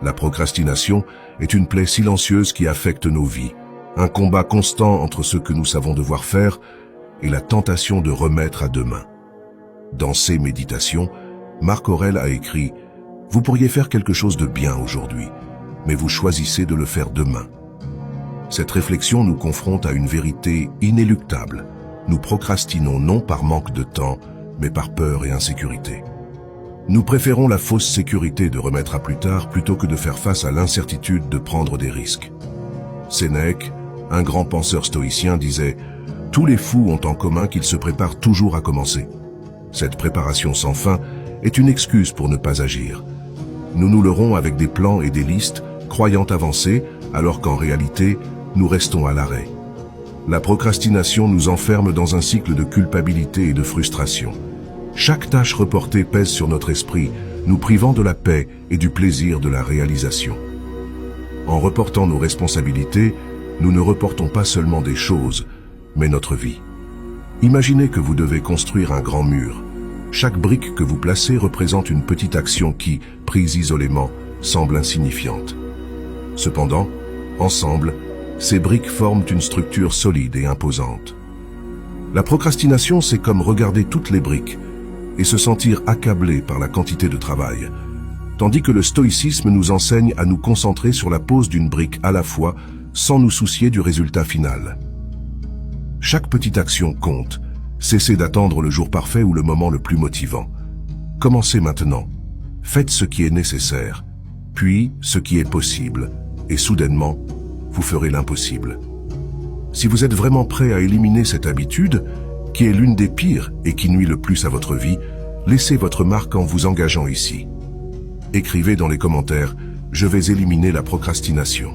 La procrastination est une plaie silencieuse qui affecte nos vies, un combat constant entre ce que nous savons devoir faire et la tentation de remettre à demain. Dans ses méditations, Marc Aurèle a écrit « Vous pourriez faire quelque chose de bien aujourd'hui, mais vous choisissez de le faire demain. » Cette réflexion nous confronte à une vérité inéluctable. Nous procrastinons non par manque de temps, mais par peur et insécurité. Nous préférons la fausse sécurité de remettre à plus tard plutôt que de faire face à l'incertitude de prendre des risques. Sénèque, un grand penseur stoïcien, disait « Tous les fous ont en commun qu'ils se préparent toujours à commencer. » Cette préparation sans fin est une excuse pour ne pas agir. Nous nous leurrons avec des plans et des listes, croyant avancer, alors qu'en réalité, nous restons à l'arrêt. La procrastination nous enferme dans un cycle de culpabilité et de frustration. Chaque tâche reportée pèse sur notre esprit, nous privant de la paix et du plaisir de la réalisation. En reportant nos responsabilités, nous ne reportons pas seulement des choses, mais notre vie. Imaginez que vous devez construire un grand mur. Chaque brique que vous placez représente une petite action qui, prise isolément, semble insignifiante. Cependant, ensemble, ces briques forment une structure solide et imposante. La procrastination, c'est comme regarder toutes les briques et se sentir accablé par la quantité de travail, tandis que le stoïcisme nous enseigne à nous concentrer sur la pose d'une brique à la fois, sans nous soucier du résultat final. Chaque petite action compte. Cessez d'attendre le jour parfait ou le moment le plus motivant. Commencez maintenant. Faites ce qui est nécessaire, puis ce qui est possible, et soudainement, vous ferez l'impossible. Si vous êtes vraiment prêt à éliminer cette habitude, qui est l'une des pires et qui nuit le plus à votre vie, laissez votre marque en vous engageant ici. Écrivez dans les commentaires « Je vais éliminer la procrastination ».